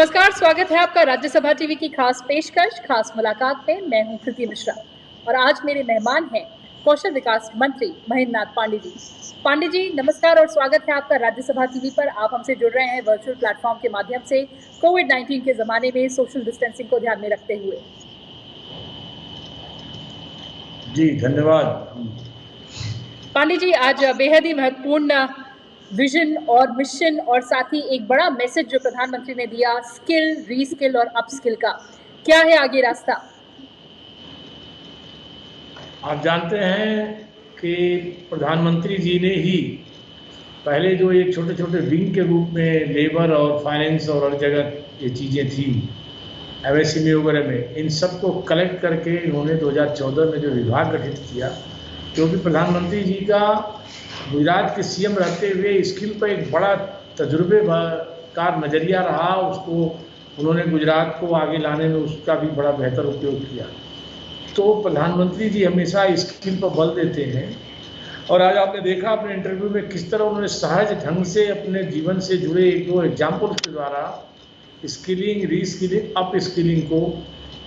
नमस्कार, स्वागत है आपका राज्यसभा टीवी की खास पेशकश खास मुलाकात में। मैं हूं कृति मिश्रा और आज मेरे मेहमान हैं कौशल विकास मंत्री महेंद्र नाथ पांडे जी। पांडे जी नमस्कार और स्वागत है आपका राज्यसभा टीवी पर। आप हमसे जुड़ रहे हैं वर्चुअल प्लेटफॉर्म के माध्यम से कोविड-19 के जमाने में सोशल डिस्टेंसिंग को ध्यान में रखते हुए। जी धन्यवाद। पांडे जी आज बेहद ही महत्वपूर्ण विजन और मिशन और साथ ही एक बड़ा मैसेज जो प्रधानमंत्री ने दिया, स्किल, रीस्किल और अपस्किल का, क्या है आगे रास्ता? आप जानते हैं कि प्रधानमंत्री जी ने ही पहले जो एक छोटे छोटे विंग के रूप में लेबर और फाइनेंस और हर जगह ये चीज़ें थी एमएसएमई वगैरह में, इन सबको कलेक्ट करके इन्होंने 2014 में जो विभाग गठित किया, क्योंकि प्रधानमंत्री जी का गुजरात के सीएम रहते हुए स्किल पर एक बड़ा तजुर्बेकार नज़रिया रहा। उसको उन्होंने गुजरात को आगे लाने में उसका भी बड़ा बेहतर उपयोग किया। तो प्रधानमंत्री जी हमेशा स्किल पर बल देते हैं और आज आपने देखा अपने इंटरव्यू में किस तरह उन्होंने सहज ढंग से अपने जीवन से जुड़े एक दो एग्जाम्पल के द्वारा स्किलिंग, रीस्किलिंग, अप स्किलिंग को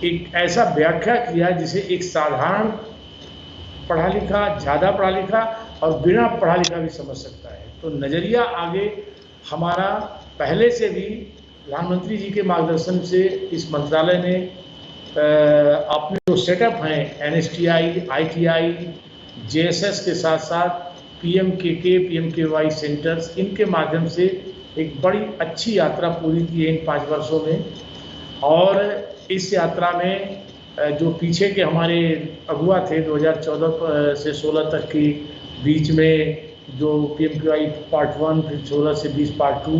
एक ऐसा व्याख्या किया जिसे एक साधारण पढ़ा लिखा, ज़्यादा पढ़ा लिखा और बिना पढ़ा लिखा भी समझ सकता है। तो नज़रिया आगे हमारा पहले से भी प्रधानमंत्री जी के मार्गदर्शन से इस मंत्रालय ने अपने जो सेटअप हैं एनएसटीआई, आईटीआई, जेएसएस के साथ साथ पीएमकेके, पीएमकेवाई सेंटर्स, इनके माध्यम से एक बड़ी अच्छी यात्रा पूरी की है इन 5 वर्षों में। और इस यात्रा में जो पीछे के हमारे अगुआ थे 2014 से 16 तक की बीच में जो पीएमकेवाई पार्ट 1, फिर 16 से 20 पार्ट 2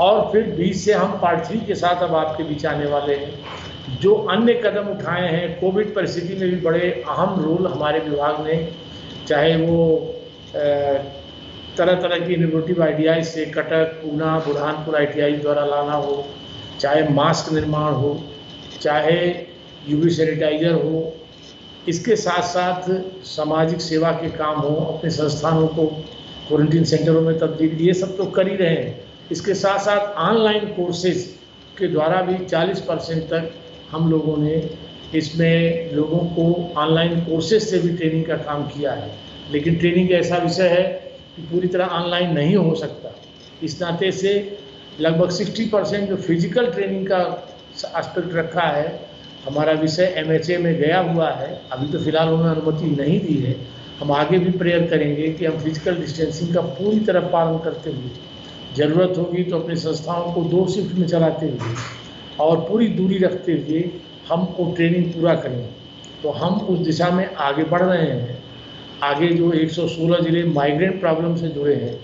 और फिर 20 से हम पार्ट 3 के साथ अब आपके बीच आने वाले हैं। जो अन्य कदम उठाए हैं कोविड परिस्थिति में भी बड़े अहम रोल हमारे विभाग ने, चाहे वो तरह तरह की इनोवेटिव आइडियाज से कटक, पूना, बुरहानपुर आईटीआई द्वारा लाना हो, चाहे मास्क निर्माण हो, चाहे यूवी सैनिटाइजर हो, इसके साथ साथ सामाजिक सेवा के काम हो, अपने संस्थानों को क्वारंटीन सेंटरों में तब्दील, ये सब तो कर ही रहे हैं। इसके साथ साथ ऑनलाइन कोर्सेज के द्वारा भी 40% तक हम लोगों ने इसमें लोगों को ऑनलाइन कोर्सेज से भी ट्रेनिंग का काम किया है। लेकिन ट्रेनिंग ऐसा विषय है कि पूरी तरह ऑनलाइन नहीं हो सकता। इस नाते से लगभग 60% जो फिजिकल ट्रेनिंग का एस्पेक्ट रखा है, हमारा विषय एमएचए में गया हुआ है। अभी तो फिलहाल उन्होंने अनुमति नहीं दी है। हम आगे भी प्रेयर करेंगे कि हम फिजिकल डिस्टेंसिंग का पूरी तरह पालन करते हुए, ज़रूरत होगी तो अपनी संस्थाओं को 2 शिफ्ट में चलाते हुए और पूरी दूरी रखते हुए हम वो ट्रेनिंग पूरा करेंगे। तो हम उस दिशा में आगे बढ़ रहे हैं। आगे जो 116 जिले माइग्रेंट प्रॉब्लम से जुड़े हैं,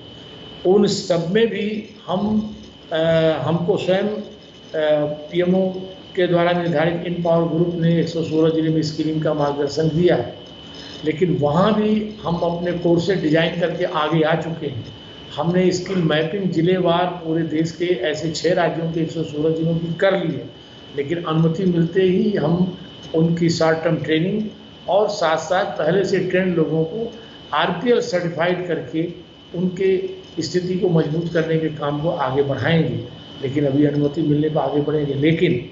उन सब में भी हमको स्वयं पीएमओ के द्वारा निर्धारित इन पावर ग्रुप ने 116 जिले में स्किलिंग का मार्गदर्शन दिया है। लेकिन वहाँ भी हम अपने कोर्सेज डिजाइन करके आगे आ चुके हैं। हमने स्किल मैपिंग जिलेवार पूरे देश के ऐसे 6 राज्यों के 116 जिलों की कर ली है। लेकिन अनुमति मिलते ही हम उनकी शॉर्ट टर्म ट्रेनिंग और साथ साथ पहले से ट्रेंड लोगों को आरपीएल सर्टिफाइड करके उनके स्थिति को मजबूत करने के काम को आगे बढ़ाएंगे। लेकिन अभी अनुमति मिलने पर आगे बढ़ेंगे। लेकिन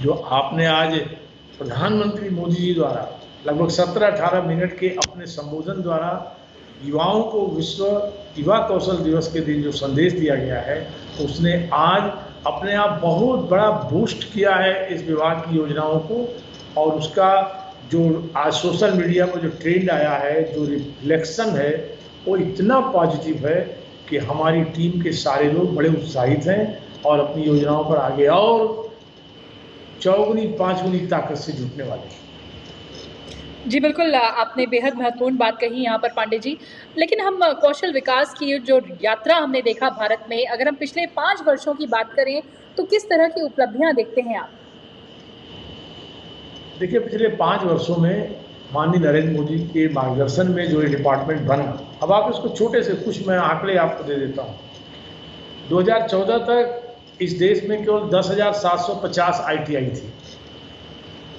जो आपने आज प्रधानमंत्री मोदी जी द्वारा लगभग 17-18 मिनट के अपने संबोधन द्वारा युवाओं को विश्व युवा कौशल दिवस के दिन जो संदेश दिया गया है, उसने आज अपने आप बहुत बड़ा बूस्ट किया है इस विभाग की योजनाओं को। और उसका जो आज सोशल मीडिया पर जो ट्रेंड आया है, जो रिफ्लेक्शन है, वो इतना पॉजिटिव है कि हमारी टीम के सारे लोग बड़े उत्साहित हैं और अपनी योजनाओं पर आगे और 4-5 गुनी ताकत से जुटने वाले हैं। जी बिल्कुल, आपने बेहद महत्वपूर्ण बात कही यहाँ पर पांडे जी। लेकिन हम कौशल विकास की जो यात्रा हमने देखा भारत में, अगर हम पिछले 5 वर्षों की बात करें तो किस तरह की उपलब्धियां देखते हैं आप? देखिए, पिछले 5 वर्षों में माननीय नरेंद्र मोदी के मार्गदर्शन में जो ये डिपार्टमेंट बना, अब आप इसको छोटे से कुछ मैं आंकड़े आपको दे देता हूँ। 2014 तक इस देश में केवल 10,750 आईटीआई थी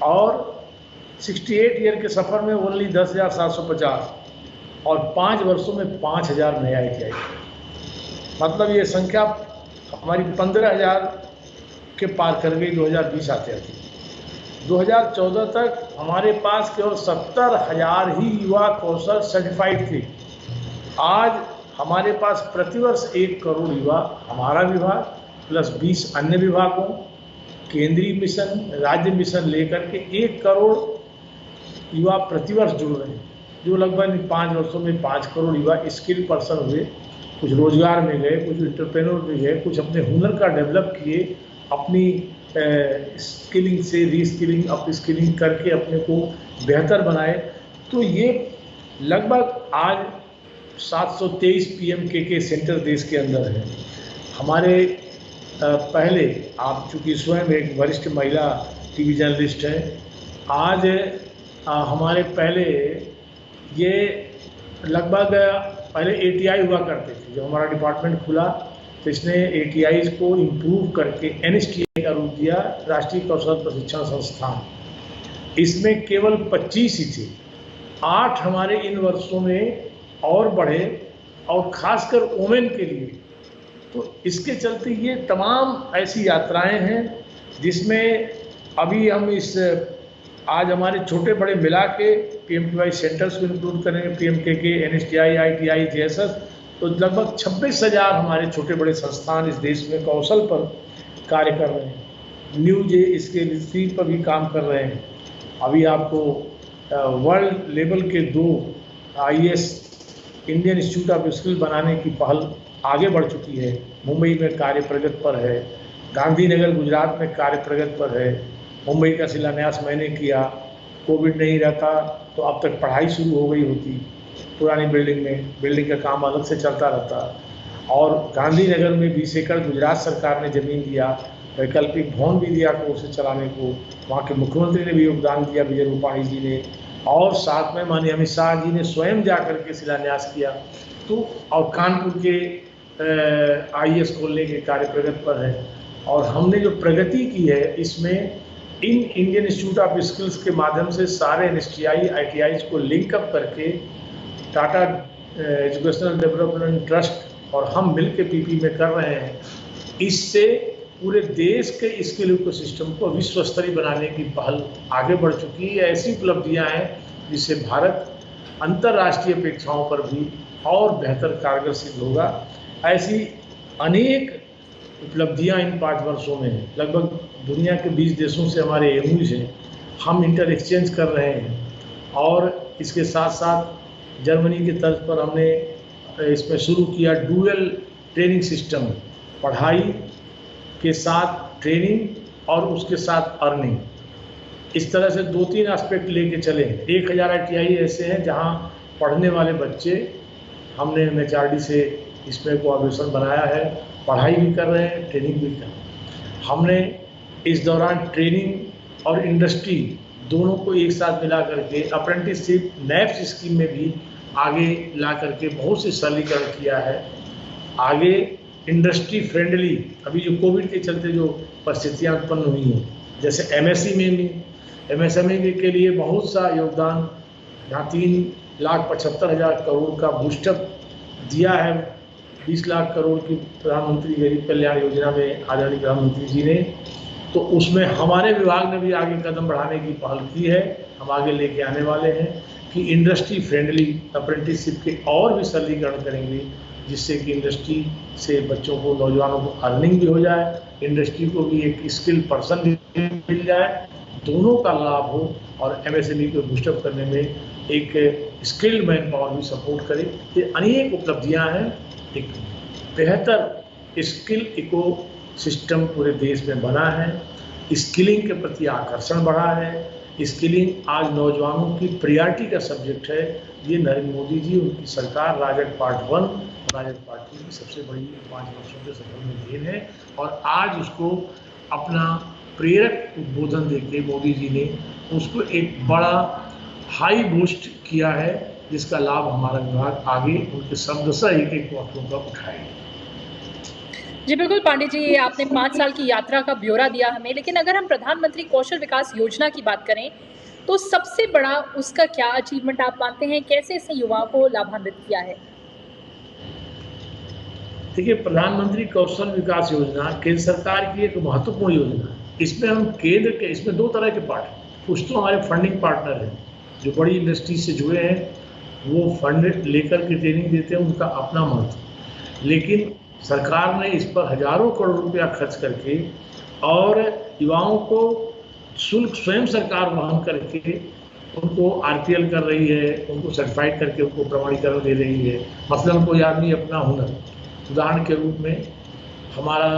और 68 ईयर के सफ़र में ओनली 10,750 और 5 वर्षों में 5,000 नए आईटीआई। मतलब ये संख्या हमारी 15,000 के पार कर गई 2020 आते आते। 2014 तक हमारे पास केवल 70,000 ही युवा कौशल सर्टिफाइड थे। आज हमारे पास प्रतिवर्ष 1 करोड़ युवा हमारा विभाग प्लस 20 अन्य विभागों, केंद्रीय मिशन, राज्य मिशन लेकर के 1 करोड़ युवा प्रतिवर्ष जुड़ रहे हैं, जो लगभग 5 वर्षों में 5 करोड़ युवा स्किल पर्सन हुए। कुछ रोजगार में गए, कुछ एंटरप्रेन्योर में गए, कुछ अपने हुनर का डेवलप किए, अपनी स्किलिंग से रीस्किलिंग, अप स्किलिंग करके अपने को बेहतर बनाए। तो ये लगभग आज 723 PMKK सेंटर देश के अंदर है। हमारे पहले, आप चूँकि स्वयं एक वरिष्ठ महिला टीवी जर्नलिस्ट हैं, आज हमारे पहले ये लगभग पहले ATI हुआ करते थे। जब हमारा डिपार्टमेंट खुला तो इसने ATIs को इम्प्रूव करके NSTI का रूप दिया, राष्ट्रीय कौशल प्रशिक्षण संस्थान। इसमें केवल 25 ही थे, 8 हमारे इन वर्षों में और बढ़े, और खासकर वोमेन के लिए। तो इसके चलते ये तमाम ऐसी यात्राएं हैं जिसमें अभी हम आज हमारे छोटे बड़े मिला के PMKY सेंटर्स को इंक्लूड करेंगे, PMKK, NSTI, ITI, JSS, तो लगभग 26,000 हमारे छोटे बड़े संस्थान इस देश में कौशल पर कार्य कर रहे हैं। न्यूज इसके रिसीव पर भी काम कर रहे हैं। अभी आपको वर्ल्ड लेवल के 2 IAS Indian institute of skill बनाने की पहल आगे बढ़ चुकी है। मुंबई में कार्य प्रगति पर है, गांधीनगर गुजरात में कार्य प्रगति पर है। मुंबई का शिलान्यास मैंने किया, कोविड नहीं रहता तो अब तक पढ़ाई शुरू हो गई होती पुरानी बिल्डिंग में, बिल्डिंग का काम अलग से चलता रहता। और गांधीनगर में 20 एकड़ गुजरात सरकार ने ज़मीन दिया, वैकल्पिक भवन भी दिया को उसे चलाने को, वहाँ के मुख्यमंत्री ने भी योगदान दिया, विजय रूपाणी जी ने, और साथ में माननीय अमित शाह जी ने स्वयं जा करके शिलान्यास किया। तो और कानपुर के IAS खोलने के कार्य प्रगति पर है। और हमने जो प्रगति की है इसमें in Indian institute of skills के माध्यम से सारे NSTI, ITIs को लिंकअप करके टाटा एजुकेशनल डेवलपमेंट ट्रस्ट और हम मिल के PP में कर रहे हैं। इससे पूरे देश के स्किल इकोसिस्टम को विश्व स्तरीय बनाने की पहल आगे बढ़ चुकी है। ऐसी उपलब्धियां हैं जिससे भारत अंतर्राष्ट्रीय अपेक्षाओं पर भी और बेहतर कारगर सिद्ध होगा। ऐसी अनेक उपलब्धियां इन 5 वर्षों में हैं। लगभग दुनिया के 20 देशों से हमारे MOUs हैं, हम इंटर एक्सचेंज कर रहे हैं। और इसके साथ साथ जर्मनी की तर्ज पर हमने इसमें शुरू किया डुअल ट्रेनिंग सिस्टम, पढ़ाई के साथ ट्रेनिंग और उसके साथ अर्निंग। इस तरह से 2-3 एस्पेक्ट लेके चले। 1000 ITI ऐसे हैं जहां पढ़ने वाले बच्चे, हमने MHRD से इसमें कोऑर्डिनेशन बनाया है, पढ़ाई भी कर रहे हैं, ट्रेनिंग भी कर रहे हैं। हमने इस दौरान ट्रेनिंग और इंडस्ट्री दोनों को एक साथ मिला करके अप्रेंटिसशिप NAPS स्कीम में भी आगे ला करके बहुत से सरलीकरण किया है। आगे इंडस्ट्री फ्रेंडली, अभी जो कोविड के चलते जो परिस्थितियाँ उत्पन्न हुई हैं, जैसे MSE में भी, MSME के लिए बहुत सा योगदान, यहाँ 3,75,000 करोड़ का बूस्टअप दिया है। 20 लाख करोड़ की प्रधानमंत्री गरीब कल्याण योजना में आदरणीय प्रधानमंत्री जी ने, तो उसमें हमारे विभाग ने भी आगे कदम बढ़ाने की पहल की है। हम आगे लेके आने वाले हैं कि इंडस्ट्री फ्रेंडली अप्रेंटिसशिप के और भी सरलीकरण करेंगे, जिससे कि इंडस्ट्री से बच्चों को, नौजवानों को अर्निंग भी हो जाए, इंडस्ट्री को भी एक स्किल पर्सन भी मिल जाए, दोनों का लाभ हो और MSME को बूस्टअप करने में एक स्किल्ड मैन पावर भी सपोर्ट करे। ये अनेक उपलब्धियां हैं। एक बेहतर स्किल इको सिस्टम पूरे देश में बना है, स्किलिंग के प्रति आकर्षण बढ़ा है। स्किलिंग आज नौजवानों की प्रायोरिटी का सब्जेक्ट है। ये नरेंद्र मोदी जी, उनकी सरकार, राजग पार्ट 1 और राजग पार्ट 2 की सबसे बड़ी 5 वर्षों के सफल में देन है। और आज उसको अपना प्रेरक उद्बोधन देके मोदी जी ने उसको एक बड़ा हाई बूस्ट किया है, जिसका लाभ हमारा विभाग आगे उनके शब्दशः एक वाक्यों का उठाएगा। जी बिल्कुल पांडे जी, ये आपने 5 साल की यात्रा का ब्यौरा दिया हमें, लेकिन अगर हम प्रधानमंत्री कौशल विकास योजना की बात करें तो सबसे बड़ा उसका क्या अचीवमेंट आप मानते हैं? कैसे इसने युवाओं को लाभान्वित किया है? देखिए, प्रधानमंत्री कौशल विकास योजना केंद्र सरकार की एक महत्वपूर्ण योजना है। इसमें हम केंद्र के इसमें दो तरह के पार्ट हैं। कुछ तो हमारे फंडिंग पार्टनर हैं जो बड़ी इंडस्ट्री से जुड़े हैं, वो फंड लेकर के ट्रेनिंग देते हैं, उनका अपना महत्व। लेकिन सरकार ने इस पर हजारों करोड़ रुपया खर्च करके और युवाओं को शुल्क स्वयं सरकार वहन करके उनको RPL कर रही है, उनको सर्टिफाइड करके उनको प्रमाणीकरण दे रही है। मसलन कोई आदमी अपना हुनर, उदाहरण के रूप में हमारा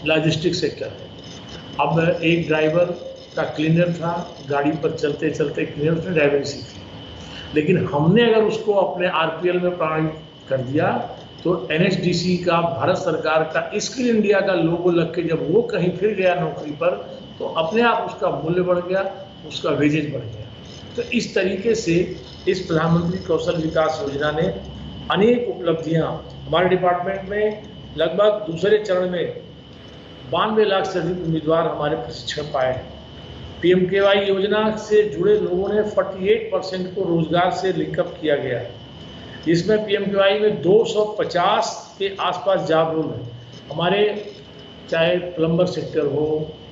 लॉजिस्टिक सेक्टर है। अब एक ड्राइवर का क्लीनर था, गाड़ी पर चलते चलते क्लीनर उसने ड्राइवरी सीखी, लेकिन हमने अगर उसको अपने RPL में प्रमाणित कर दिया तो NHDC का, भारत सरकार का स्किल इंडिया का लोगो लग के जब वो कहीं फिर गया नौकरी पर तो अपने आप उसका मूल्य बढ़ गया, उसका वेजेज बढ़ गया। तो इस तरीके से इस प्रधानमंत्री कौशल विकास योजना ने अनेक उपलब्धियां, हमारे डिपार्टमेंट में लगभग दूसरे चरण में 92 लाख से अधिक उम्मीदवार हमारे प्रशिक्षण पाए हैं। PMKY योजना से जुड़े लोगों ने 48% को रोजगार से लिंकअप किया गया है। इसमें PMKY में 250 के आसपास जॉब रोल है। हमारे चाहे प्लम्बर सेक्टर हो,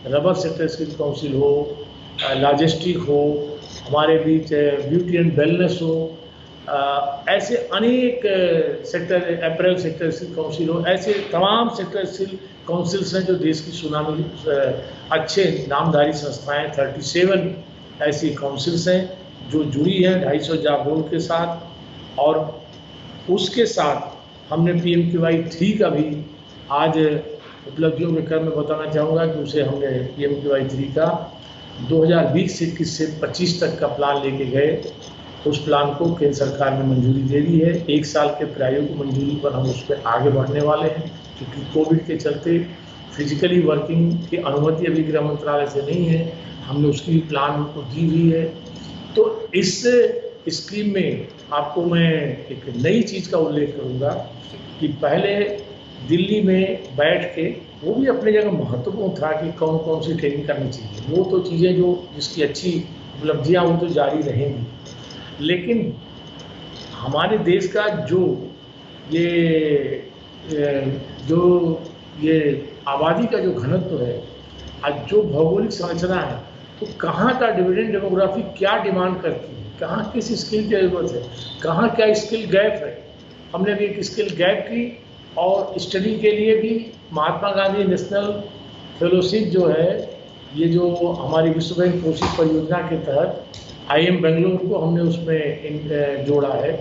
रबर सेक्टर स्किल काउंसिल हो, लॉजिस्टिक हो, हमारे बीच ब्यूटी एंड वेलनेस हो, ऐसे अनेक sector, apparel sector skill council हो, ऐसे तमाम सेक्टर स्किल काउंसिल्स हैं जो देश की सुनामी अच्छे नामधारी संस्थाएं, 37 ऐसी काउंसिल्स हैं जो जुड़ी हैं 250 जॉब रोल के साथ। और उसके साथ हमने PMKY 3 का भी आज उपलब्धियों के क्रम में बताना चाहूँगा कि उसे हमने PMKY 3 का 2020 से 21 से 25 तक का प्लान लेके गए। उस प्लान को केंद्र सरकार ने मंजूरी दे दी है। 1 साल के प्रायोगिक मंजूरी पर हम उस पर आगे बढ़ने वाले हैं, क्योंकि कोविड के चलते फिजिकली वर्किंग की अनुमति अभी गृह मंत्रालय से नहीं है, हमने उसकी प्लान उनको दी हुई है। तो इस स्कीम में आपको मैं एक नई चीज़ का उल्लेख करूँगा कि पहले दिल्ली में बैठ के, वो भी अपनी जगह महत्वपूर्ण था कि कौन कौन सी ट्रेनिंग करनी चाहिए, वो तो चीज़ें जो जिसकी अच्छी उपलब्धियाँ वो तो जारी रहेंगी, लेकिन हमारे देश का ये आबादी का जो घनत्व है, आज जो भौगोलिक संरचना है, तो कहाँ का डिविडेंड डेमोग्राफी क्या डिमांड करती है, कहाँ किस स्किल की ज़रूरत है, कहाँ क्या स्किल गैप है। हमने भी एक स्किल गैप की और स्टडी के लिए भी महात्मा गांधी नेशनल फेलोशिप जो है, ये जो हमारी विश्व बैंक पोषित परियोजना के तहत IIM बेंगलुरु को हमने उसमें जोड़ा है।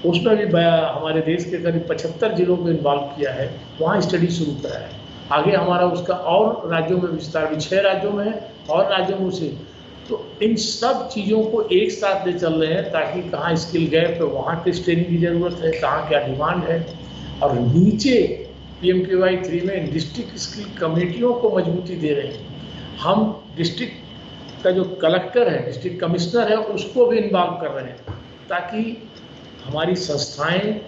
उसमें भी हमारे देश के करीब 75 जिलों को इन्वॉल्व किया है, वहाँ स्टडी शुरू करा है। आगे हमारा उसका और राज्यों में विस्तार भी 6 राज्यों में है और राज्यों में उसे। तो इन सब चीज़ों को एक साथ ले चल रहे हैं ताकि कहाँ स्किल गैप है, वहाँ किस ट्रेनिंग की ज़रूरत है, कहाँ क्या डिमांड है। और नीचे PMKY 3 में डिस्ट्रिक्ट स्किल कमेटियों को मजबूती दे रहे हैं। हम डिस्ट्रिक्ट का जो कलेक्टर है, डिस्ट्रिक्ट कमिश्नर है, उसको भी इन्वॉल्व कर रहे हैं ताकि हमारी संस्थाएं,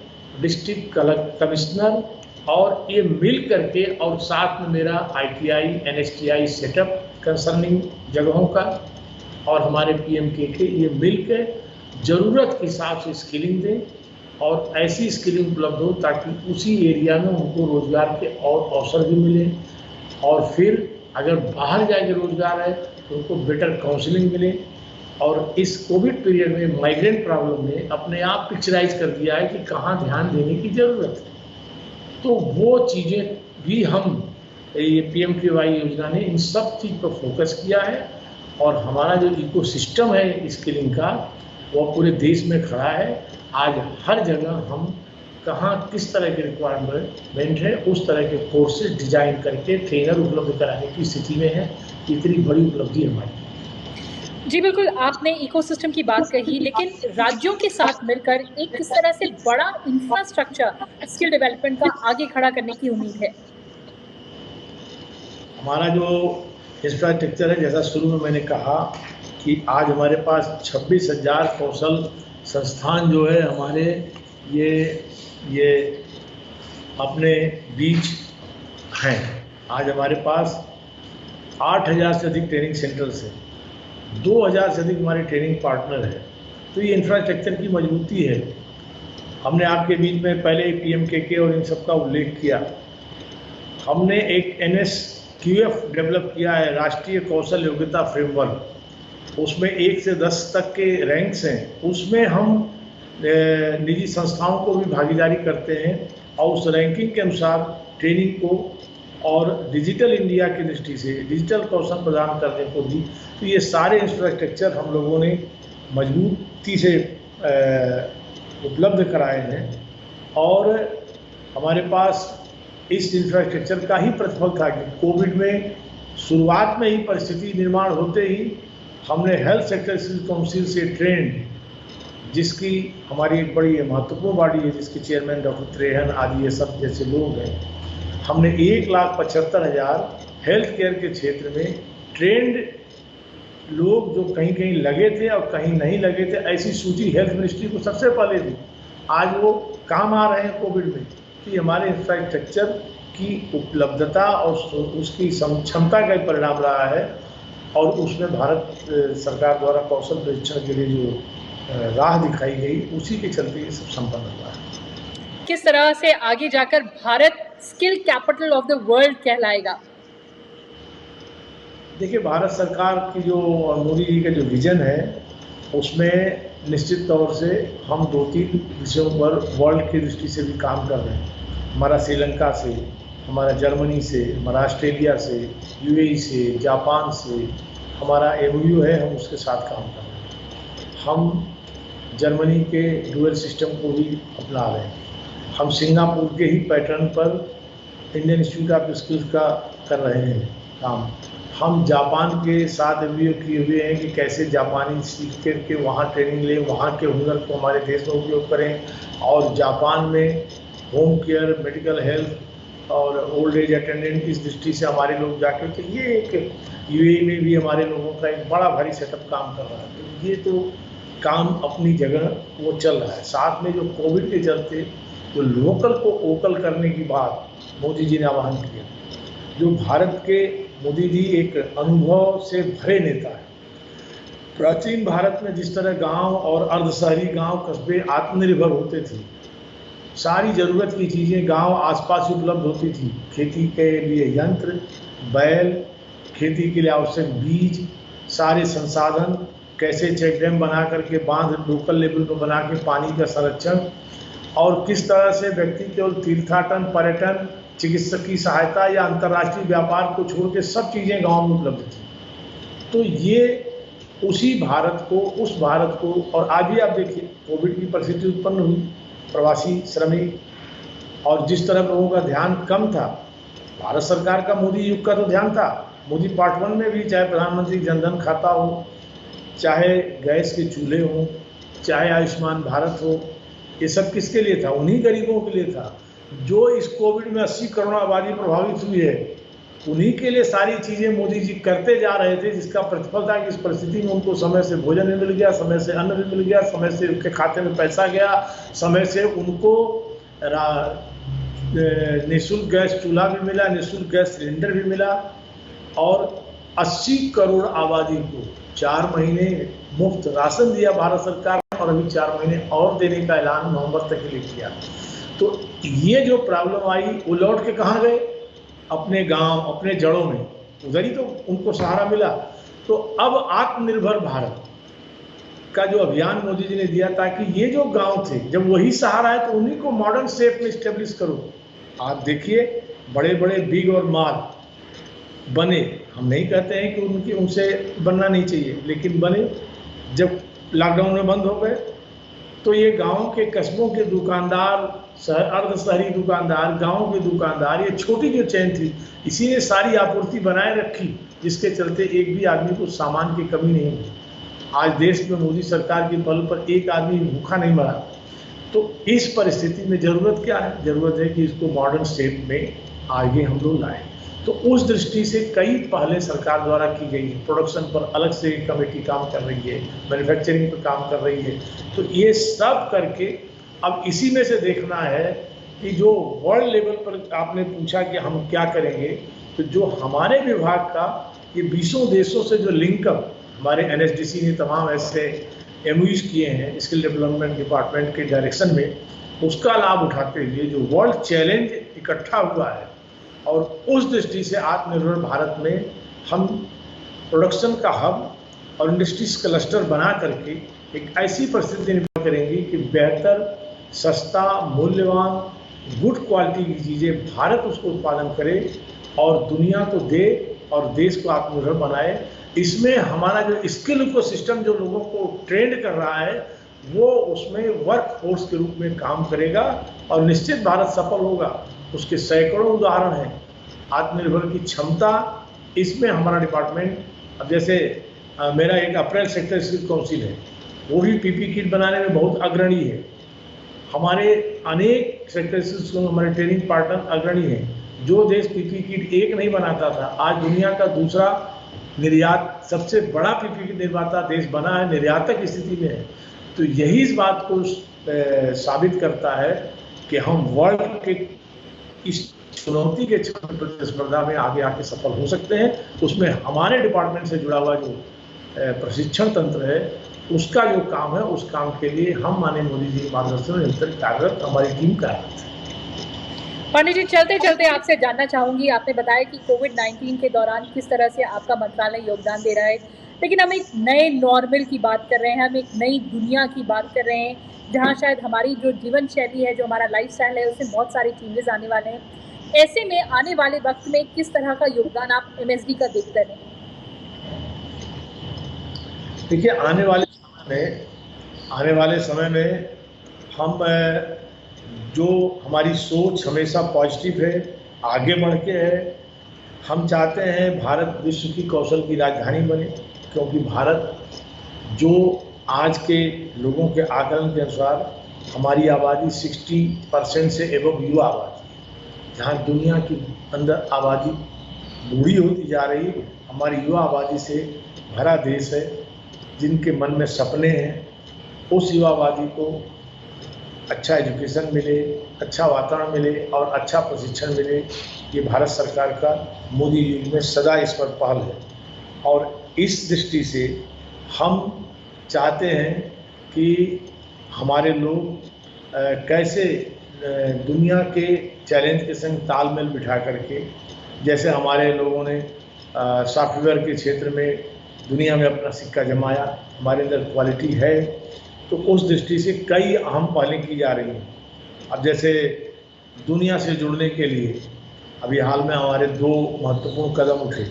डिस्ट्रिक्ट कमिश्नर और ये मिल करके, और साथ में मेरा ITI NSTI सेटअप कंसर्निंग जगहों का और हमारे PMK के, ये मिल के ज़रूरत के हिसाब से स्किलिंग दें और ऐसी स्किलिंग उपलब्ध हो ताकि उसी एरिया में उनको रोज़गार के और अवसर भी मिले। और फिर अगर बाहर जाके रोज़गार है तो उनको बेटर काउंसलिंग मिले। और इस कोविड पीरियड में माइग्रेंट प्रॉब्लम ने अपने आप पिक्चराइज कर दिया है कि कहाँ ध्यान देने की ज़रूरत है। तो वो चीज़ें भी हम, ये PMKY योजना ने इन सब चीज़ पर फोकस किया है। और हमारा जो इकोसिस्टम है स्किलिंग का, वो पूरे देश में खड़ा है। आज हर जगह हम कहाँ किस तरह के रिक्वायरमेंट है, उस तरह के कोर्सेज डिजाइन करके ट्रेनर उपलब्ध कराने की स्थिति में है। इतनी बड़ी उपलब्धि हमारी। जी बिल्कुल, आपने इकोसिस्टम की बात कही, लेकिन राज्यों के साथ मिलकर एक किस तरह से बड़ा इंफ्रास्ट्रक्चर स्किल डेवलपमेंट का आगे खड़ा करने की उम्मीद है? हमारा जो इंफ्रास्ट्रक्चर है, जैसा शुरू में मैंने कहा कि आज हमारे पास 26,000 कौशल संस्थान जो है हमारे ये अपने बीच हैं। आज हमारे पास 8,000 से अधिक ट्रेनिंग सेंटर्स हैं, 2,000 से अधिक हमारे ट्रेनिंग पार्टनर हैं। तो ये इंफ्रास्ट्रक्चर की मजबूती है। हमने आपके बीच में पहले PMKK और इन सब का उल्लेख किया। हमने एक NSQF डेवलप किया है, राष्ट्रीय कौशल योग्यता फ्रेमवर्क। उसमें 1 से 10 तक के रैंक्स हैं, उसमें हम निजी संस्थाओं को भी भागीदारी करते हैं और उस रैंकिंग के अनुसार ट्रेनिंग को और डिजिटल इंडिया की दृष्टि से डिजिटल कौशल प्रदान करने को भी, तो ये सारे इंफ्रास्ट्रक्चर हम लोगों ने मजबूती से उपलब्ध कराए हैं। और हमारे पास इस इंफ्रास्ट्रक्चर का ही प्रतिफल था कि कोविड में शुरुआत में ही परिस्थिति निर्माण होते ही हमने हेल्थ सेक्टर काउंसिल से ट्रेंड, जिसकी हमारी एक बड़ी महत्वपूर्ण बॉडी है, जिसके चेयरमैन डॉक्टर त्रेहन आदि ये सब जैसे लोग हैं, हमने 1,75,000 हेल्थ केयर के क्षेत्र में ट्रेंड लोग जो कहीं कहीं लगे थे और कहीं नहीं लगे थे, ऐसी सूची हेल्थ मिनिस्ट्री को सबसे पहले दी। आज वो काम आ रहे हैं कोविड में कि हमारे इंफ्रास्ट्रक्चर की उपलब्धता और उसकी क्षमता का परिणाम रहा है। और उसमें भारत सरकार द्वारा कौशल प्रशिक्षण के लिए जो राह दिखाई गई, उसी के चलते ये सब संपन्न हुआ है। किस तरह से आगे जाकर Bharat skill capital of the world कहलाएगा? देखिए, भारत सरकार की जो मोदी जी का जो विजन है, उसमें निश्चित तौर से हम 2-3 विषयों पर वर्ल्ड की दृष्टि से भी काम कर रहे हैं। हमारा श्रीलंका से, हमारा जर्मनी से, हमारा ऑस्ट्रेलिया से, UAE से, जापान से हमारा MOU है, हम उसके साथ काम कर रहे हैं। हम जर्मनी के डुअल सिस्टम को भी अपना रहे हैं। हम सिंगापुर के ही पैटर्न पर इंडियन इंस्टीट्यूट ऑफ स्किल्स का कर रहे हैं काम। हम जापान के साथ MOU किए हुए हैं कि कैसे जापानी सीख करके वहाँ ट्रेनिंग लें, वहाँ के हुनर को हमारे देश में उपयोग करें। और जापान में होम केयर, मेडिकल हेल्थ और ओल्ड एज अटेंडेंट इस दृष्टि से हमारे लोग जाकर के, ये एक UAE में भी हमारे लोगों का एक बड़ा भारी सेटअप काम कर रहा है। ये तो काम अपनी जगह वो चल रहा है। साथ में जो कोविड के चलते जो लोकल को वोकल करने की बात मोदी जी ने आह्वान किया, जो भारत के मोदी जी एक अनुभव से भरे नेता है। प्राचीन भारत में जिस तरह गांव और अर्धशहरी गांव कस्बे आत्मनिर्भर होते थे, सारी ज़रूरत की चीज़ें गांव आसपास ही उपलब्ध होती थी। खेती के लिए यंत्र, बैल, खेती के लिए आवश्यक बीज, सारे संसाधन, कैसे चेक डैम बना करके बांध लोकल लेवल पर बना के पानी का संरक्षण, और किस तरह से व्यक्ति केवल तीर्थाटन, पर्यटन, चिकित्सकीय सहायता या अंतर्राष्ट्रीय व्यापार को छोड़ के सब चीज़ें गांव में उपलब्ध थी। तो ये उसी भारत को, उस भारत को, और आज भी आप देखिए कोविड की परिस्थिति उत्पन्न हुई, प्रवासी श्रमिक, और जिस तरह लोगों का ध्यान कम था, भारत सरकार का मोदी युग का तो ध्यान था। मोदी पार्ट 1 में भी, चाहे प्रधानमंत्री जनधन खाता हो, चाहे गैस के चूल्हे हों, चाहे आयुष्मान भारत हो, ये सब किसके लिए था? उन्हीं गरीबों के लिए था जो इस कोविड में 80 करोड़ आबादी प्रभावित हुई है। उन्हीं के लिए सारी चीज़ें मोदी जी करते जा रहे थे, जिसका प्रतिफल था कि इस परिस्थिति में उनको समय से भोजन भी मिल गया, समय से अन्न भी मिल गया, समय से उनके खाते में पैसा गया, समय से उनको निःशुल्क गैस चूल्हा भी मिला, निःशुल्क गैस सिलेंडर भी मिला, और 80 करोड़ आबादी को 4 महीने मुफ्त राशन दिया भारत सरकार ने, और अभी 4 महीने और देने का ऐलान नवंबर तक के लिए किया। तो ये जो प्रॉब्लम आई, वो लौट के कहाँ गए? अपने गांव, अपने जड़ों में, उधर ही तो उनको सहारा मिला। तो अब आत्मनिर्भर भारत का जो अभियान मोदी जी ने दिया, ताकि ये जो गांव थे, जब वही सहारा है तो उन्हीं को मॉडर्न शेप में स्टेब्लिश करो। आप देखिए, बड़े बड़े बिग और माल बने, हम नहीं कहते हैं कि उनसे बनना नहीं चाहिए, लेकिन बने। जब लॉकडाउन में बंद हो गए तो ये गांव के कस्बों के दुकानदार, अर्धशहरी दुकानदार, गांव के दुकानदार, ये छोटी जो चेन थी, इसी ने सारी आपूर्ति बनाए रखी, जिसके चलते एक भी आदमी को सामान की कमी नहीं हुई। आज देश में मोदी सरकार की पहल पर एक आदमी भूखा नहीं मरा। तो इस परिस्थिति में ज़रूरत क्या है? ज़रूरत है कि इसको मॉडर्न शेप में आगे हम लोग लाएँ। तो उस दृष्टि से कई पहले सरकार द्वारा की गई है। प्रोडक्शन पर अलग से कमेटी काम कर रही है, मैन्युफैक्चरिंग पर काम कर रही है। तो ये सब करके अब इसी में से देखना है कि जो वर्ल्ड लेवल पर आपने पूछा कि हम क्या करेंगे, तो जो हमारे विभाग का ये 20 देशों से जो लिंकअप हमारे NSDC ने तमाम ऐसे MOUs किए हैं स्किल डेवलपमेंट डिपार्टमेंट के डायरेक्शन में, उसका लाभ उठाते हुए जो वर्ल्ड चैलेंज इकट्ठा हुआ है, और उस दृष्टि से आत्मनिर्भर भारत में हम प्रोडक्शन का हब और इंडस्ट्रीज क्लस्टर बना करके एक ऐसी परिस्थिति निर्माण करेंगे कि बेहतर, सस्ता, मूल्यवान, गुड क्वालिटी की चीज़ें भारत उसको उत्पादन करे और दुनिया को दे और देश को आत्मनिर्भर बनाए। इसमें हमारा जो स्किल इकोसिस्टम जो लोगों को ट्रेंड कर रहा है, वो उसमें वर्क फोर्स के रूप में काम करेगा और निश्चित भारत सफल होगा। उसके सैकड़ों उदाहरण हैं। आत्मनिर्भर की क्षमता, इसमें हमारा डिपार्टमेंट, अब जैसे मेरा एक अप्रैल सेक्टर स्किल काउंसिल है, वो भी पीपी किट बनाने में बहुत अग्रणी है। हमारे अनेक सेक्टर स्किल हमारे ट्रेनिंग पार्टनर अग्रणी हैं। जो देश पीपी किट एक नहीं बनाता था, आज दुनिया का दूसरा निर्यात सबसे बड़ा पीपी किट निर्माता देश बना है, निर्यातक स्थिति में है। तो यही इस बात को साबित करता है कि हम वर्ल्ड के इस चुनौती के प्रतिस्पर्धा में आगे आके सफल हो सकते हैं। उसमें हमारे डिपार्टमेंट से जुड़ा हुआ जो प्रशिक्षण तंत्र है, उसका जो काम है, उस काम के लिए हम माननीय मोदी जी के मार्गदर्शन में निरंतर कार्यरत, हमारी टीम कार्यरत है। पंडित जी, चलते चलते आपसे जानना चाहूंगी, आपने बताया कि कोविड-19 के दौरान किस तरह से आपका मंत्रालय योगदान दे रहा है, लेकिन हम एक नए नॉर्मल की बात कर रहे हैं, हम एक नई दुनिया की बात कर रहे हैं, जहां शायद हमारी जो जीवन शैली है, जो हमारा लाइफस्टाइल है, उसमें बहुत सारी चेंजेस आने वाले हैं। ऐसे में आने वाले वक्त में किस तरह का योगदान आप एमएसडी का देखते हैं? देखिए, आने वाले समय में हम जो हमारी सोच हमेशा पॉजिटिव है, आगे बढ़ के है। हम चाहते हैं भारत विश्व की कौशल की राजधानी बने, क्योंकि भारत जो आज के लोगों के आकलन के अनुसार हमारी आबादी 60% से एवं युवा आबादी, जहाँ दुनिया की अंदर आबादी बूढ़ी होती जा रही, हमारी युवा आबादी से भरा देश है, जिनके मन में सपने हैं। उस युवा आबादी को अच्छा एजुकेशन मिले, अच्छा वातावरण मिले और अच्छा प्रशिक्षण मिले, ये भारत सरकार का मोदी युग में सदा इस पर पहल है। और इस दृष्टि से हम चाहते हैं कि हमारे लोग कैसे दुनिया के चैलेंज के संग तालमेल बिठा करके, जैसे हमारे लोगों ने सॉफ्टवेयर के क्षेत्र में दुनिया में अपना सिक्का जमाया, हमारे अंदर क्वालिटी है, तो उस दृष्टि से कई अहम पहलें की जा रही हैं। अब जैसे दुनिया से जुड़ने के लिए अभी हाल में हमारे 2 महत्वपूर्ण कदम उठे।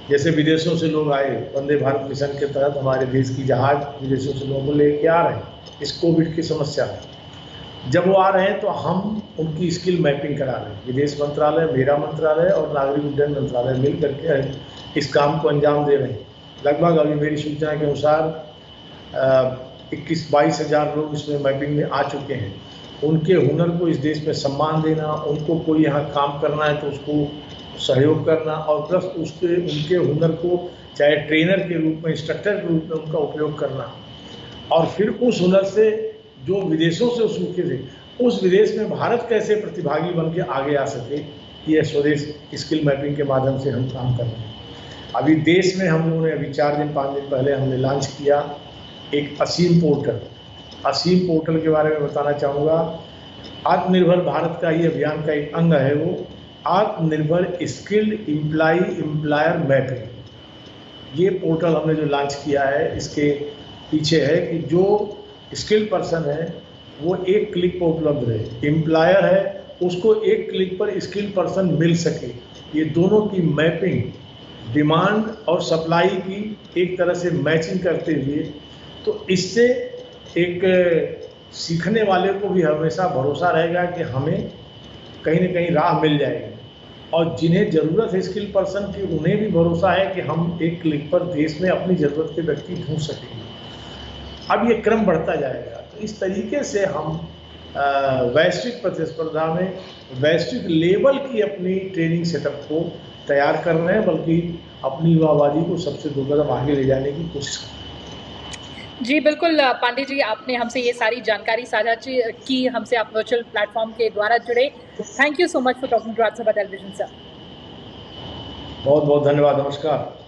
जैसे विदेशों से लोग आए, वंदे भारत मिशन के तहत हमारे देश की जहाज विदेशों से लोगों को लेके आ रहे हैं इस कोविड की समस्या में। जब वो आ रहे हैं तो हम उनकी स्किल मैपिंग करा रहे हैं। विदेश मंत्रालय, मेरा मंत्रालय और नागरिक उड्डयन मंत्रालय मिल करके इस काम को अंजाम दे रहे हैं। लगभग अभी मेरी सूचना के अनुसार 21-22 हज़ार लोग इसमें मैपिंग में आ चुके हैं। उनके हुनर को इस देश में सम्मान देना, उनको कोई यहाँ काम करना है तो उसको सहयोग करना, और प्लस उनके हुनर को चाहे ट्रेनर के रूप में, इंस्ट्रक्टर के रूप में उनका उपयोग करना, और फिर उस हुनर से जो विदेशों से सीखे थे, उस विदेश में भारत कैसे प्रतिभागी बन के आगे आ सके, ये स्वदेश स्किल मैपिंग के माध्यम से हम काम कर रहे हैं। अभी देश में हम लोगों ने अभी 4 दिन 5 दिन पहले हमने लॉन्च किया एक असीम पोर्टल। असीम पोर्टल के बारे में बताना चाहूँगा। आत्मनिर्भर भारत का ये अभियान का एक अंग है, वो आत्मनिर्भर स्किल्ड एम्प्लॉयर मैपिंग। ये पोर्टल हमने जो लॉन्च किया है, इसके पीछे है कि जो स्किल्ड पर्सन है वो एक क्लिक पर उपलब्ध रहे, एम्प्लॉयर है उसको एक क्लिक पर स्किल्ड पर्सन मिल सके। ये दोनों की मैपिंग, डिमांड और सप्लाई की एक तरह से मैचिंग करते हुए, तो इससे एक सीखने वाले को भी हमेशा भरोसा रहेगा कि हमें कहीं ना कहीं राह मिल जाएगी, और जिन्हें ज़रूरत है स्किल पर्सन की, उन्हें भी भरोसा है कि हम एक क्लिक पर देश में अपनी ज़रूरत के व्यक्ति ढूंढ सकेंगे। अब ये क्रम बढ़ता जाएगा। तो इस तरीके से हम वैश्विक प्रतिस्पर्धा में वैश्विक लेवल की अपनी ट्रेनिंग सेटअप को तैयार कर रहे हैं, बल्कि अपनी युवा आबादी को सबसे 2 कदम आगे ले जाने की कोशिश कर रहे हैं। जी बिल्कुल पांडे जी, आपने हमसे ये सारी जानकारी साझा की, हमसे आप वर्चुअल प्लेटफॉर्म के द्वारा जुड़े। Thank you so much for talking to Rajya Sabha television sir. बहुत बहुत धन्यवाद, नमस्कार।